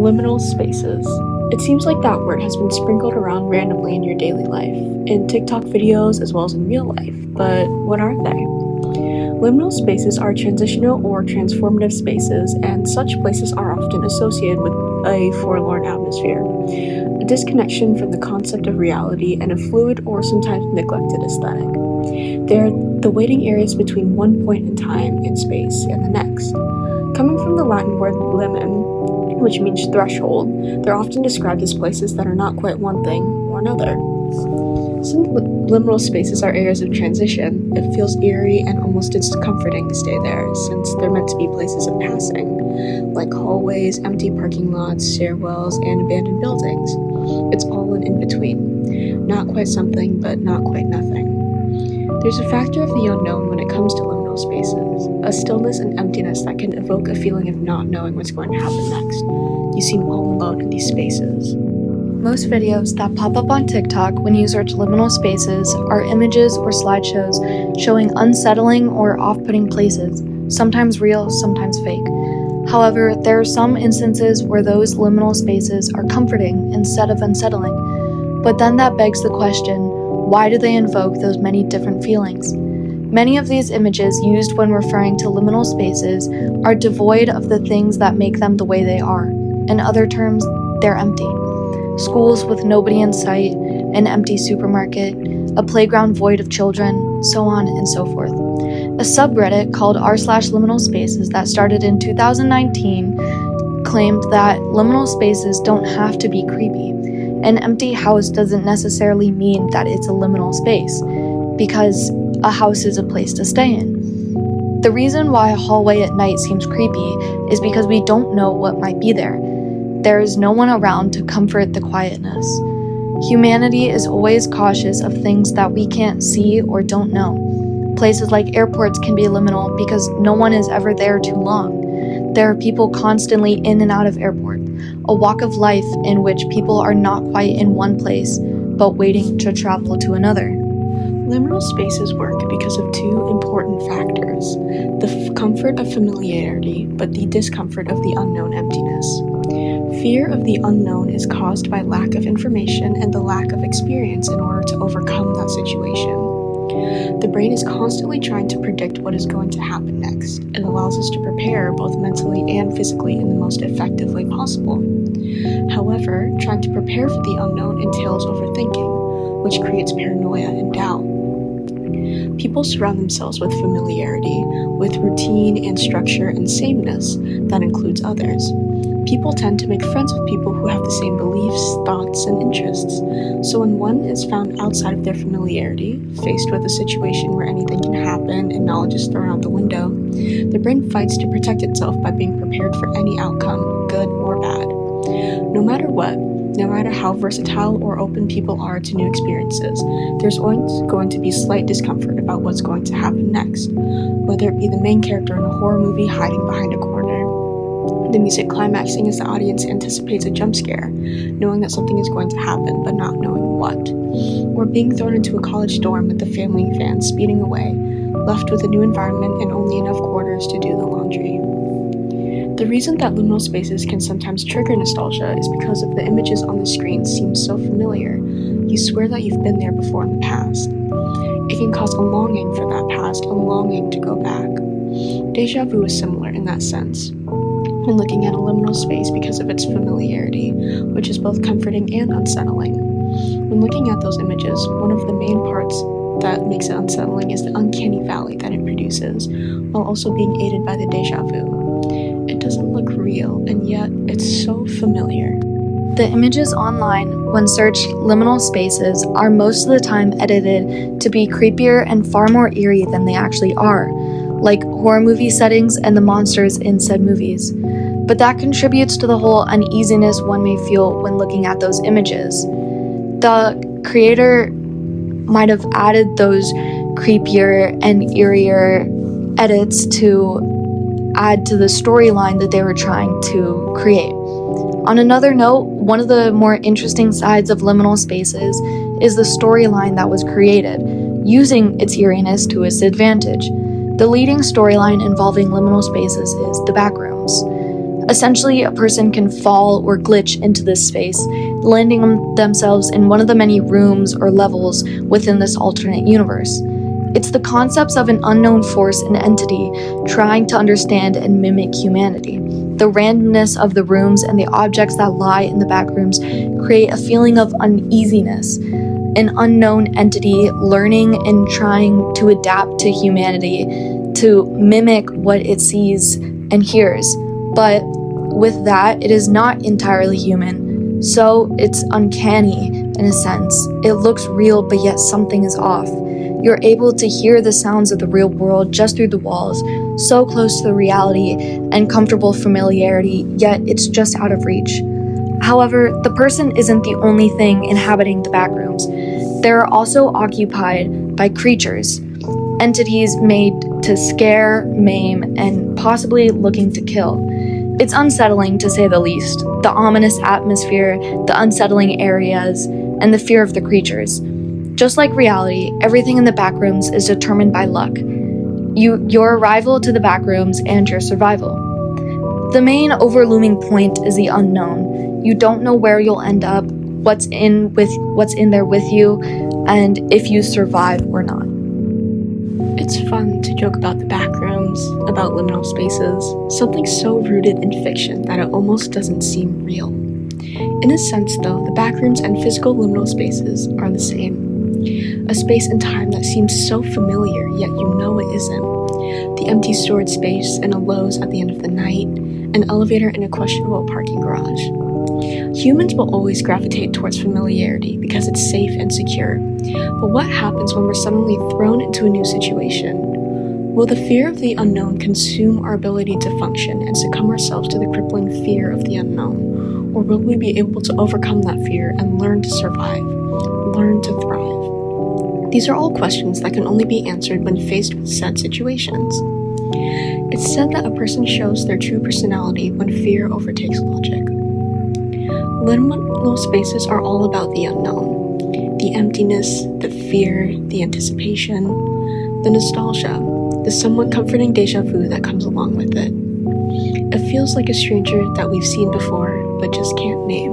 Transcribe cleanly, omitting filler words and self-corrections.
Liminal spaces. It seems like that word has been sprinkled around randomly in your daily life, in TikTok videos as well as in real life, but what are they? Liminal spaces are transitional or transformative spaces, and such places are often associated with a forlorn atmosphere, a disconnection from the concept of reality, and a fluid or sometimes neglected aesthetic. They're the waiting areas between one point in time and space and the next. Coming from the Latin word limen, which means threshold, they're often described as places that are not quite one thing or another. Since liminal spaces are areas of transition, it feels eerie and almost discomforting to stay there, since they're meant to be places of passing, like hallways, empty parking lots, stairwells, and abandoned buildings. It's all an in-between. Not quite something, but not quite nothing. There's a factor of the unknown when it comes to liminal spaces, a stillness and emptiness that can evoke a feeling of not knowing what's going to happen next. You seem all alone in these spaces. Most videos that pop up on TikTok when you search liminal spaces are images or slideshows showing unsettling or off-putting places, sometimes real, sometimes fake. However, there are some instances where those liminal spaces are comforting instead of unsettling. But then that begs the question, why do they invoke those many different feelings? Many of these images used when referring to liminal spaces are devoid of the things that make them the way they are. In other terms, they're empty. Schools with nobody in sight, an empty supermarket, a playground void of children, so on and so forth. A subreddit called r/liminal spaces that started in 2019 claimed that liminal spaces don't have to be creepy. An empty house doesn't necessarily mean that it's a liminal space, because a house is a place to stay in. The reason why a hallway at night seems creepy is because we don't know what might be there. There is no one around to comfort the quietness. Humanity is always cautious of things that we can't see or don't know. Places like airports can be liminal because no one is ever there too long. There are people constantly in and out of airport, a walk of life in which people are not quite in one place, but waiting to travel to another. Liminal spaces work because of two important factors: the comfort of familiarity, but the discomfort of the unknown emptiness. Fear of the unknown is caused by lack of information and the lack of experience in order to overcome that situation. The brain is constantly trying to predict what is going to happen next. It allows us to prepare both mentally and physically in the most effective way possible. However, trying to prepare for the unknown entails overthinking, which creates paranoia and doubt. People surround themselves with familiarity, with routine and structure and sameness that includes others. People tend to make friends with people who have the same beliefs, thoughts, and interests. So when one is found outside of their familiarity, faced with a situation where anything can happen and knowledge is thrown out the window, the brain fights to protect itself by being prepared for any outcome, good or bad. No matter what, no matter how versatile or open people are to new experiences, there's always going to be slight discomfort about what's going to happen next, whether it be the main character in a horror movie hiding behind a corner, the music climaxing as the audience anticipates a jump scare, knowing that something is going to happen but not knowing what, or being thrown into a college dorm with the family van speeding away, left with a new environment and only enough quarters to do the laundry. The reason that liminal spaces can sometimes trigger nostalgia is because of the images on the screen seem so familiar. You swear that you've been there before in the past. It can cause a longing for that past, a longing to go back. Deja vu is similar in that sense, when looking at a liminal space because of its familiarity, which is both comforting and unsettling. When looking at those images, one of the main parts that makes it unsettling is the uncanny valley that it produces, while also being aided by the deja vu. It doesn't look real, and yet it's so familiar. The images online, when searched liminal spaces, are most of the time edited to be creepier and far more eerie than they actually are, like horror movie settings and the monsters in said movies. But that contributes to the whole uneasiness one may feel when looking at those images. The creator might have added those creepier and eerier edits to add to the storyline that they were trying to create. On another note, one of the more interesting sides of liminal spaces is the storyline that was created, using its eeriness to its advantage. The leading storyline involving liminal spaces is the backrooms. Essentially, a person can fall or glitch into this space, landing themselves in one of the many rooms or levels within this alternate universe. It's the concepts of an unknown force and entity trying to understand and mimic humanity. The randomness of the rooms and the objects that lie in the backrooms create a feeling of uneasiness. An unknown entity learning and trying to adapt to humanity, to mimic what it sees and hears. But with that, it is not entirely human. So it's uncanny in a sense. It looks real, but yet something is off. You're able to hear the sounds of the real world just through the walls, so close to the reality and comfortable familiarity, yet it's just out of reach. However, the person isn't the only thing inhabiting the backrooms. They're also occupied by creatures, entities made to scare, maim, and possibly looking to kill. It's unsettling to say the least. The ominous atmosphere, the unsettling areas, and the fear of the creatures. Just like reality, everything in the backrooms is determined by luck. Your arrival to the backrooms and your survival. The main overlooming point is the unknown. You don't know where you'll end up, what's in there with you, and if you survive or not. It's fun to joke about the backrooms, about liminal spaces, something so rooted in fiction that it almost doesn't seem real. In a sense, though, the backrooms and physical liminal spaces are the same. A space and time that seems so familiar, yet you know it isn't. The empty storage space in a Lowe's at the end of the night, an elevator in a questionable parking garage. Humans will always gravitate towards familiarity because it's safe and secure. But what happens when we're suddenly thrown into a new situation? Will the fear of the unknown consume our ability to function and succumb ourselves to the crippling fear of the unknown? Or will we be able to overcome that fear and learn to survive, learn to thrive? These are all questions that can only be answered when faced with said situations. It's said that a person shows their true personality when fear overtakes logic. Liminal spaces are all about the unknown. The emptiness, the fear, the anticipation, the nostalgia, the somewhat comforting deja vu that comes along with it. It feels like a stranger that we've seen before, but just can't name.